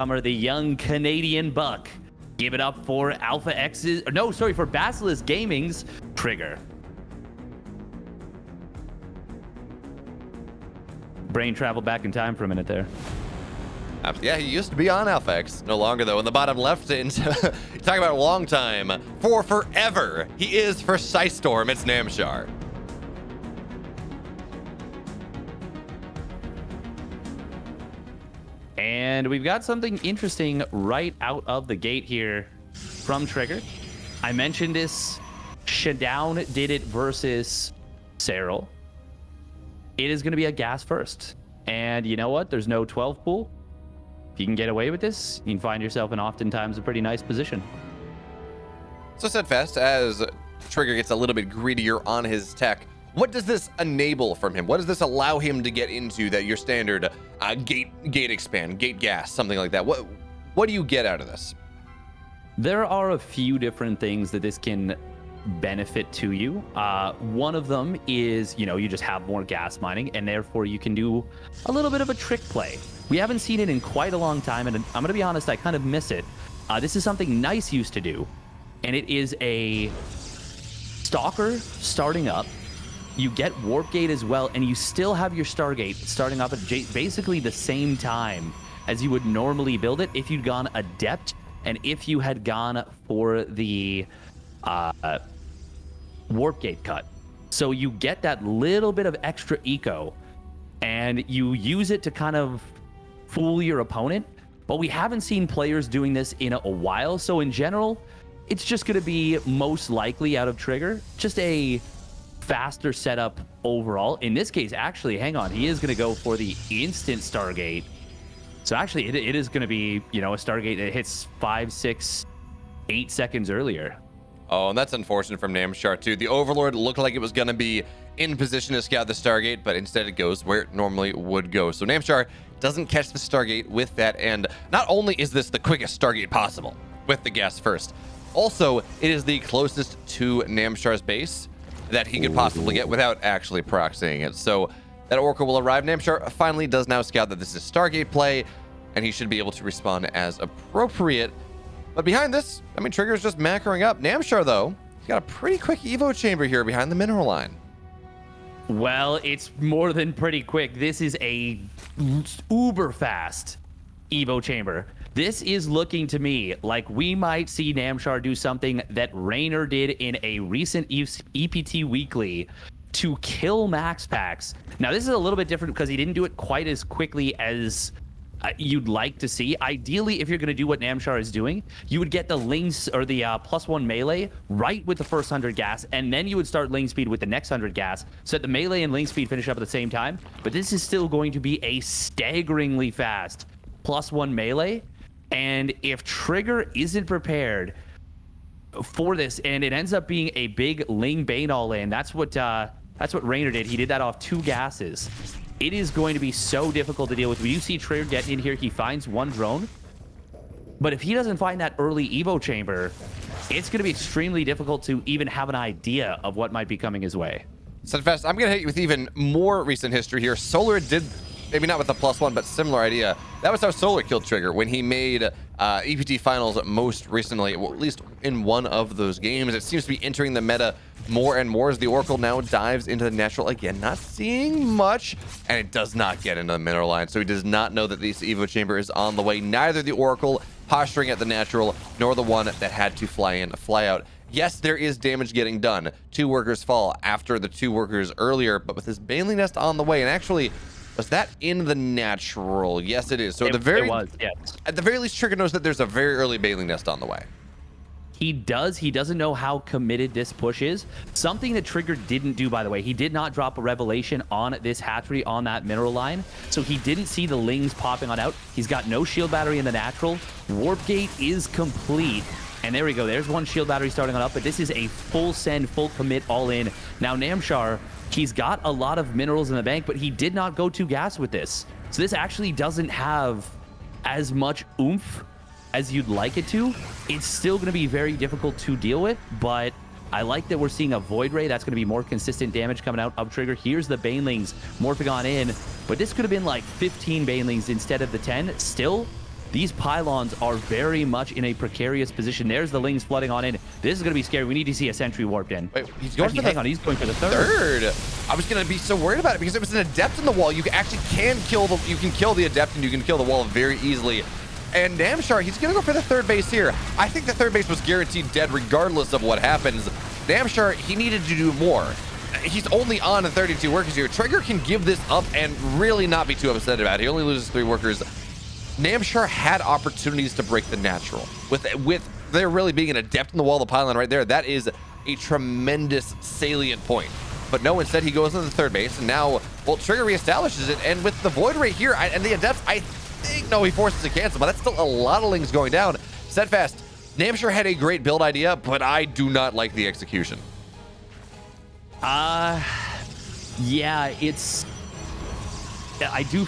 The young Canadian buck. Give it up for Alpha X's, no, sorry, for Basilisk Gaming's Trigger. Brain traveled back in time for a minute there. Yeah, he used to be on Alpha X. No longer, though. In the bottom left, talk about a long time. For forever, he is for Storm. It's Namshar. And we've got something interesting right out of the gate here from Trigger. I mentioned this. Shadown did it versus Cyril. It is going to be a gas first. And you know what? There's no 12 pool. If you can get away with this, you can find yourself in oftentimes a pretty nice position. So Steadfast, as Trigger gets a little bit greedier on his tech, what does this enable from him? What does this allow him to get into that your standard gate expand, gate gas, something like that? What do you get out of this? There are a few different things that this can benefit to you. One of them is, you just have more gas mining, and therefore you can do a little bit of a trick play. We haven't seen it in quite a long time, and I'm going to be honest, I kind of miss it. This is something Nice used to do, and it is a Stalker starting up. You get Warp Gate as well, and you still have your Stargate starting up at basically the same time as you would normally build it if you'd gone Adept and if you had gone for the Warp Gate cut. So you get that little bit of extra eco, and you use it to kind of fool your opponent. But we haven't seen players doing this in a while, so in general, it's just going to be most likely out of Trigger, just a faster setup overall. In this case, actually, hang on, he is going to go for the instant Stargate. So actually, it is going to be, a Stargate that hits 5, 6, 8 seconds earlier. Oh, and that's unfortunate from Namshar, too. The Overlord looked like it was going to be in position to scout the Stargate, but instead it goes where it normally would go. So Namshar doesn't catch the Stargate with that, and not only is this the quickest Stargate possible with the gas first, also, it is the closest to Namshar's base that he could possibly get without actually proxying it. So that Oracle will arrive. Namshar finally does now scout that this is Stargate play, and he should be able to respond as appropriate. But behind this, Trigger's just macroing up. Namshar, though, he's got a pretty quick Evo chamber here behind the mineral line. Well, it's more than pretty quick. This is a uber fast Evo chamber. This is looking to me like we might see Namshar do something that Raynor did in a recent EPT Weekly to kill Max Packs. Now, this is a little bit different because he didn't do it quite as quickly as you'd like to see. Ideally, if you're going to do what Namshar is doing, you would get the Lings or the +1 melee right with the first 100 gas, and then you would start Ling speed with the next 100 gas, so that the melee and Ling speed finish up at the same time. But this is still going to be a staggeringly fast +1 melee. And if Trigger isn't prepared for this, and it ends up being a big Ling Bane all in, that's what Raynor did. He did that off 2 gases. It is going to be so difficult to deal with. When you see Trigger get in here, he finds 1 drone. But if he doesn't find that early Evo chamber, it's going to be extremely difficult to even have an idea of what might be coming his way. Steadfast, I'm going to hit you with even more recent history here. Solar did, maybe not with the +1, but similar idea. That was how Solar killed Trigger when he made EPT Finals most recently, well, at least in one of those games. It seems to be entering the meta more and more as the Oracle now dives into the natural. Again, not seeing much, and it does not get into the mineral line, so he does not know that this Evo chamber is on the way. Neither the Oracle posturing at the natural, nor the one that had to fly in, fly out. Yes, there is damage getting done. 2 workers fall after the 2 workers earlier, but with this Baneling Nest on the way, and actually, was that in the natural? Yes, it is. So it was, yes. At the very least, Trigger knows that there's a very early Baneling Nest on the way. He does. He doesn't know how committed this push is. Something that Trigger didn't do, by the way. He did not drop a revelation on this hatchery on that mineral line. So he didn't see the Lings popping on out. He's got no shield battery in the natural. Warp Gate is complete. And there we go. There's 1 shield battery starting on up. But this is a full send, full commit, all in. Now, Namshar, he's got a lot of minerals in the bank, but he did not go 2 gas with this. So this actually doesn't have as much oomph as you'd like it to. It's still going to be very difficult to deal with, but I like that we're seeing a Void Ray. That's going to be more consistent damage coming out of Trigger. Here's the Banelings morphing on in, but this could have been like 15 Banelings instead of the 10. Still, these pylons are very much in a precarious position. There's the Lings flooding on in. This is going to be scary. We need to see a sentry warped in. Wait, he's going for hang on, he's going for the third. I was going to be so worried about it because it was an adept in the wall. You actually can kill the adept and you can kill the wall very easily. And Namshar, he's going to go for the third base here. I think the third base was guaranteed dead regardless of what happens. Namshar, he needed to do more. He's only on 32 workers here. Trigger can give this up and really not be too upset about it. He only loses 3 workers. Namshar had opportunities to break the natural. With there really being an adept in the wall of the pylon right there, that is a tremendous salient point. But no, instead he goes to the third base, and now, well, Trigger reestablishes it, and with the Void Ray here, and the adepts, I think, no, he forces a cancel, but that's still a lot of Lings going down. Steadfast, Namshar had a great build idea, but I do not like the execution. Yeah, it's... I do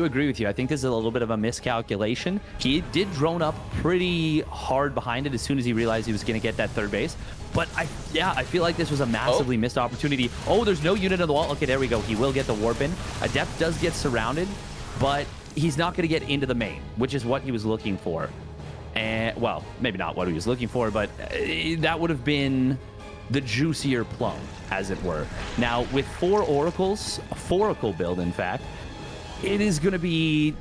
agree with you. I think this is a little bit of a miscalculation. He did drone up pretty hard behind it as soon as he realized he was going to get that third base. But I feel like this was a massively missed opportunity. Oh, there's no unit on the wall. Okay, there we go. He will get the warp in. Adept does get surrounded, but he's not going to get into the main, which is what he was looking for. And, well, maybe not what he was looking for, but that would have been the juicier plum, as it were. Now, with 4 oracles, a 4-oracle build, in fact, it is going to be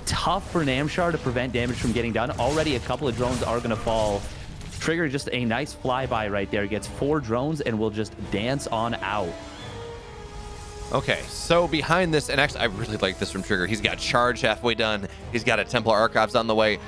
tough for Namshar to prevent damage from getting done. Already a couple of drones are going to fall. Trigger just a nice flyby right there. Gets 4 drones and will just dance on out. Okay, so behind this, and actually I really like this from Trigger. He's got Charge halfway done. He's got a Templar Archives on the way.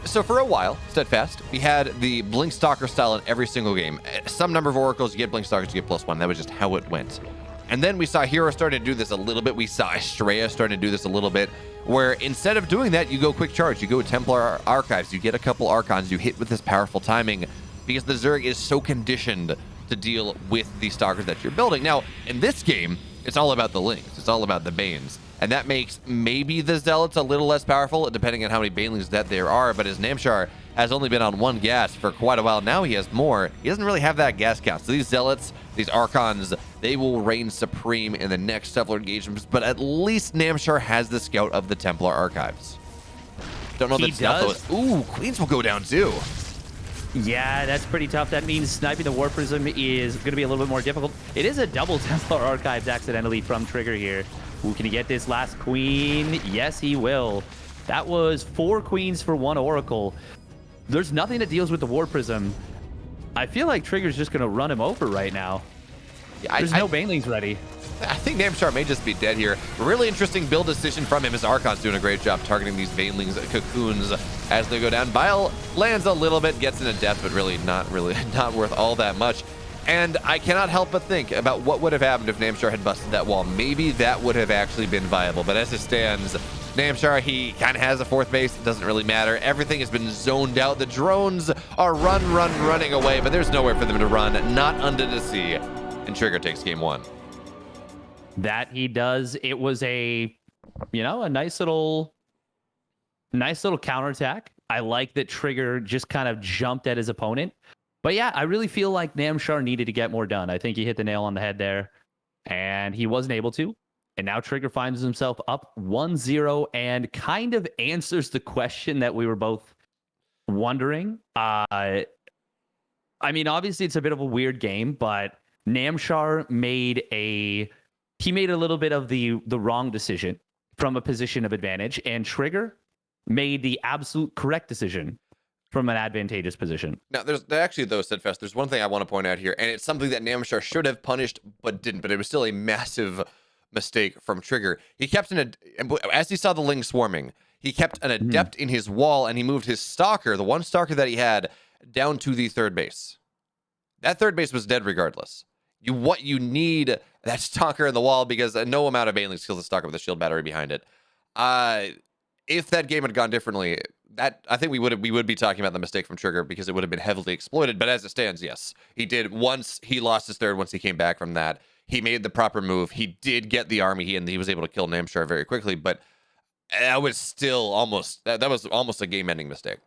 So for a while, Steadfast, we had the Blink Stalker style in every single game. Some number of oracles, you get Blink Stalkers, you get +1. That was just how it went. And then we saw Hero starting to do this a little bit. We saw Estrella starting to do this a little bit, where instead of doing that, you go Quick Charge. You go Templar Archives. You get a couple Archons. You hit with this powerful timing because the Zerg is so conditioned to deal with the Stalkers that you're building. Now, in this game, it's all about the Lings. It's all about the Banes. And that makes maybe the Zealots a little less powerful, depending on how many Banelings that there are. But as Namshar has only been on 1 gas for quite a while now, he has more. He doesn't really have that gas count. So these Zealots, these Archons, they will reign supreme in the next several engagements. But at least Namshar has the Scout of the Templar Archives. Don't know that Stealth though. Ooh, Queens will go down too. Yeah, that's pretty tough. That means sniping the War Prism is going to be a little bit more difficult. It is a double Templar Archives accidentally from Trigger here. Ooh, can he get this last queen? Yes, he will. That was 4 queens for 1 oracle. There's nothing that deals with the War Prism. I feel like Trigger's just going to run him over right now. Yeah, There's no Banelings ready. I think Namshar may just be dead here. Really interesting build decision from him. His Archon's doing a great job targeting these Banelings cocoons as they go down. Bile lands a little bit, gets in a death, but really not worth all that much. And I cannot help but think about what would have happened if Namshar had busted that wall. Maybe that would have actually been viable. But as it stands, Namshar, he kind of has a 4th base. It doesn't really matter. Everything has been zoned out. The drones are running away, but there's nowhere for them to run. Not under the sea. And Trigger takes game 1. That he does. It was a nice little counterattack. I like that Trigger just kind of jumped at his opponent. But yeah, I really feel like Namshar needed to get more done. I think he hit the nail on the head there, and he wasn't able to. And now Trigger finds himself up 1-0 and kind of answers the question that we were both wondering. I mean, obviously it's a bit of a weird game, but Namshar made a little bit of the wrong decision from a position of advantage, and Trigger made the absolute correct decision from an advantageous position. Now, there's actually, though, Steadfast, there's one thing I want to point out here, and it's something that Namshar should have punished but didn't, but it was still a massive mistake from Trigger. He kept as he saw the Ling swarming, he kept an adept in his wall, and he moved his Stalker, the 1 Stalker that he had, down to the 3rd base. That 3rd base was dead regardless. You need that Stalker in the wall because no amount of Banelings kills a Stalker with a shield battery behind it. If that game had gone differently, I think we would be talking about the mistake from Trigger because it would have been heavily exploited. But as it stands, yes, he did. Once he lost his 3rd, once he came back from that, he made the proper move. He did get the army, and he was able to kill Namshar very quickly. But that was still almost a game-ending mistake.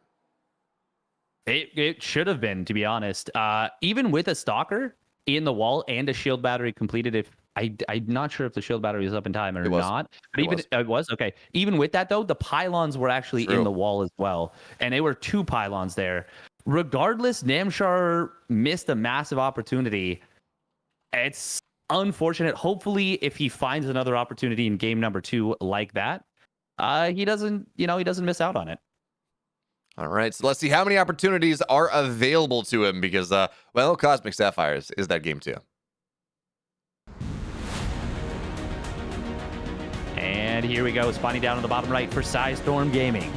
It should have been, to be honest. Even with a Stalker in the wall and a shield battery completed, I'm not sure if the shield battery was up in time or It was. not. But It even was. it was okay. Even with that though, the pylons were actually True. in the wall as well, and they were 2 pylons there. Regardless, Namshar missed a massive opportunity. It's unfortunate. Hopefully, if he finds another opportunity in game number 2 like that, he doesn't miss out on it. All right, so let's see how many opportunities are available to him because, well, Cosmic Sapphires is that game too. And here we go, spawning down on the bottom right for Storm Gaming.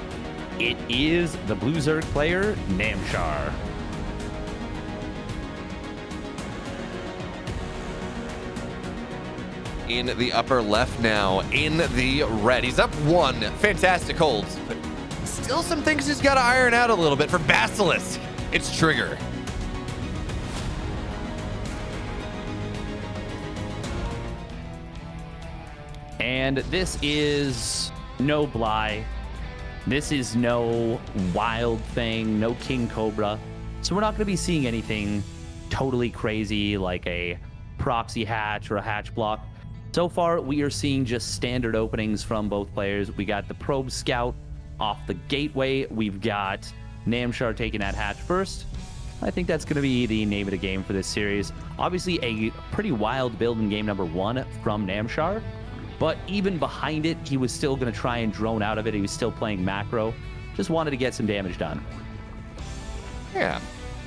It is the Blue Zerg player, Namshar. In the upper left now, in the red. He's up 1. Fantastic holds, but still some things he's got to iron out a little bit for Basilisk. It's Trigger. And this is no Bly. This is no Wild Thing, no King Cobra. So we're not going to be seeing anything totally crazy like a proxy hatch or a hatch block. So far, we are seeing just standard openings from both players. We got the Probe Scout off the gateway. We've got Namshar taking that hatch first. I think that's going to be the name of the game for this series. Obviously, a pretty wild build in game number 1 from Namshar. But even behind it, he was still going to try and drone out of it. He was still playing macro. Just wanted to get some damage done. Yeah.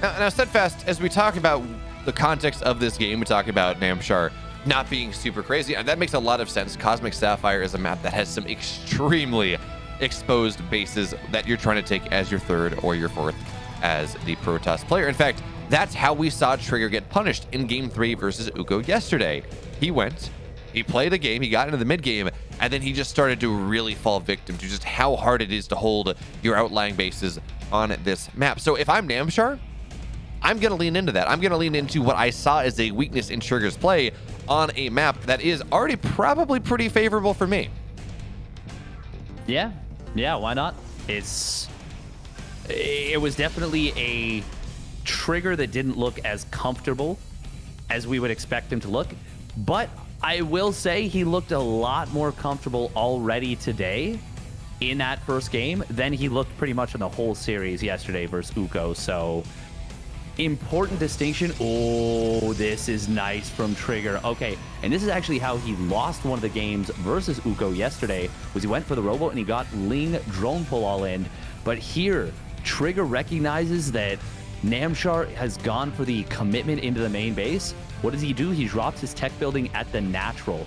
Now, Steadfast, as we talk about the context of this game, we talk about Namshar not being super crazy, and that makes a lot of sense. Cosmic Sapphire is a map that has some extremely exposed bases that you're trying to take as your 3rd or your 4th as the Protoss player. In fact, that's how we saw Trigger get punished in Game 3 versus Uko yesterday. He played a game, he got into the mid game, and then he just started to really fall victim to just how hard it is to hold your outlying bases on this map. So if I'm Namshar, I'm going to lean into that. I'm going to lean into what I saw as a weakness in Trigger's play on a map that is already probably pretty favorable for me. Yeah, why not? It was definitely a Trigger that didn't look as comfortable as we would expect him to look, but I will say he looked a lot more comfortable already today in that first game than he looked pretty much in the whole series yesterday versus Uko. So important distinction. Oh, this is nice from Trigger. Okay, and this is actually how he lost one of the games versus Uko yesterday, was he went for the robo and he got Ling drone pull all in. But here, Trigger recognizes that Namshar has gone for the commitment into the main base. What does he do? He drops his tech building at the natural.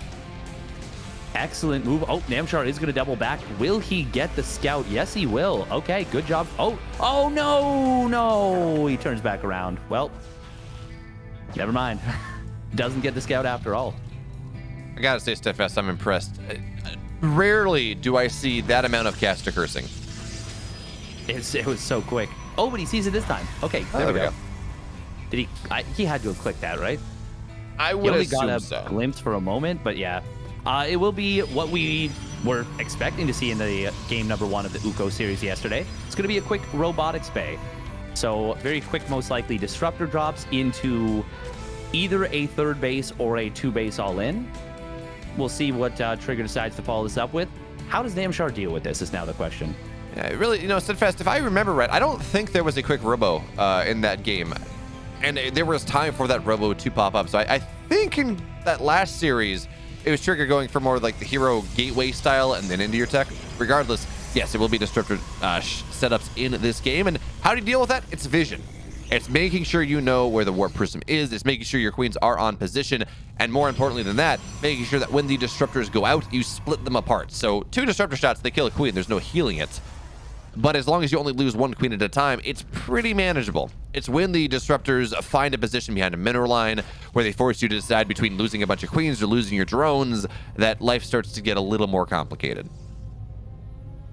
Excellent move. Oh, Namshar is going to double back. Will he get the scout? Yes, he will. Okay, good job. Oh, no. He turns back around. Well, never mind. Doesn't get the scout after all. I gotta say, Steadfast, I'm impressed. Rarely do I see that amount of caster cursing. It was so quick. Oh, but he sees it this time. Okay, there we go. Did he had to have clicked that, right? I would only assume got a so. glimpse for a moment, but yeah. It will be what we were expecting to see in the game number 1 of the Uko series yesterday. It's going to be a quick robotics bay. So very quick, most likely disruptor drops into either a 3rd base or a 2 base all in. We'll see what Trigger decides to follow this up with. How does Namshar deal with this is now the question. Yeah, really, Steadfast, if I remember right, I don't think there was a quick robo in that game. And there was time for that robo to pop up. So I think in that last series, it was Trigger going for more like the hero gateway style and then into your tech. Regardless, yes, it will be disruptor setups in this game. And how do you deal with that? It's vision. It's making sure you know where the warp prism is. It's making sure your queens are on position. And more importantly than that, making sure that when the disruptors go out, you split them apart. So 2 disruptor shots, they kill a queen. There's no healing it. But as long as you only lose 1 queen at a time, it's pretty manageable. It's when the disruptors find a position behind a mineral line where they force you to decide between losing a bunch of queens or losing your drones that life starts to get a little more complicated.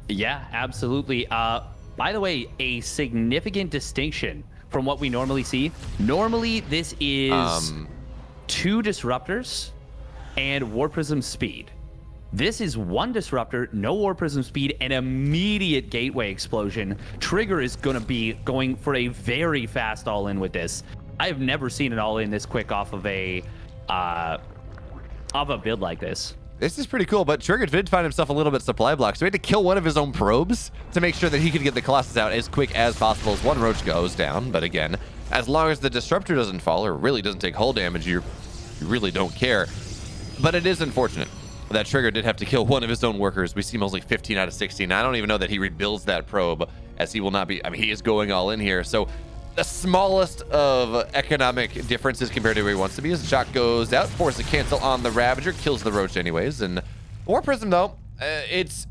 Yeah, absolutely. By the way, a significant distinction from what we normally see. Normally, this is 2 disruptors and War Prism speed. This is 1 disruptor, no War Prism speed, and immediate gateway explosion. Trigger is going to be going for a very fast all-in with this. I have never seen an all-in this quick off of a of a build like this. This is pretty cool, but Trigger did find himself a little bit supply blocked, so he had to kill one of his own probes to make sure that he could get the Colossus out as quick as possible as one Roach goes down. But again, as long as the Disruptor doesn't fall or really doesn't take hull damage, you really don't care. But it is unfortunate that Trigger did have to kill one of his own workers. We see mostly 15 out of 16. I don't even know that he rebuilds that probe, as he will not be. I mean, he is going all in here. So the smallest of economic differences compared to where he wants to be as the shot goes out, forces a cancel on the Ravager, kills the Roach anyways. And War Prism, though, it's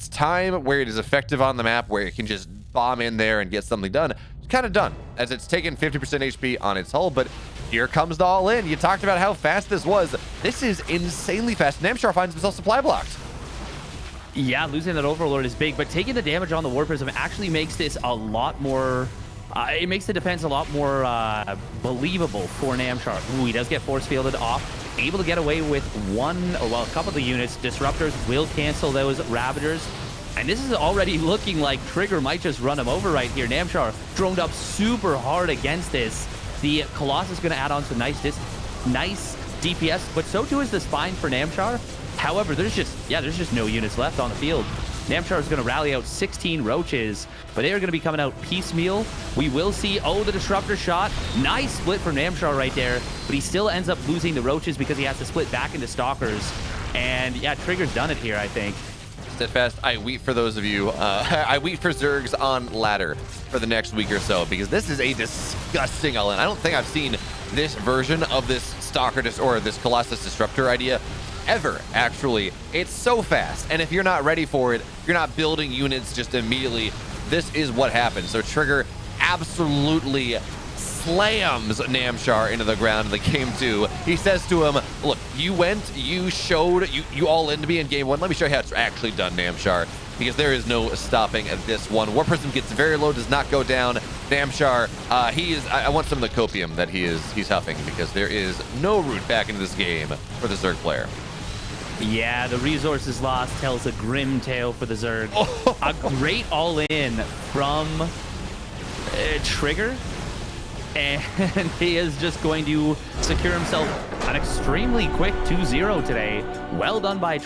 time where it is effective on the map, where it can just bomb in there and get something done. It's kind of done, as it's taken 50% HP on its hull, but here comes the all-in. You talked about how fast this was. This is insanely fast. Namshar finds himself supply blocked. Yeah, losing that Overlord is big, but taking the damage on the War Prism actually makes this a lot more... it makes the defense a lot more believable for Namshar. Ooh, he does get force fielded off. Able to get away with a couple of the units. Disruptors will cancel those Ravagers. And this is already looking like Trigger might just run him over right here. Namshar droned up super hard against this. The Colossus is going to add on some nice DPS, but so too is the Spine for Namshar. However, there's just no units left on the field. Namshar is going to rally out 16 Roaches, but they are going to be coming out piecemeal. We will see, the Disruptor shot. Nice split from Namshar right there, but he still ends up losing the Roaches because he has to split back into Stalkers. And yeah, Trigger's done it here, I think. Steadfast, I weep for those of you. I weep for Zergs on ladder for the next week or so, because this is a disgusting all-in. I don't think I've seen this version of this Stalker or this Colossus Disruptor idea ever, actually. It's so fast, and if you're not ready for it, you're not building units just immediately, this is what happens. So Trigger absolutely slams Namshar into the ground in the game 2. He says to him, look, you showed, you all into me in game 1. Let me show you how it's actually done, Namshar, because there is no stopping at this one. War Prism gets very low, does not go down. Namshar, I want some of the copium that he's huffing, because there is no route back into this game for the Zerg player. Yeah, the resources lost tells a grim tale for the Zerg. A great all-in from Trigger. And he is just going to secure himself an extremely quick 2-0 today. Well done by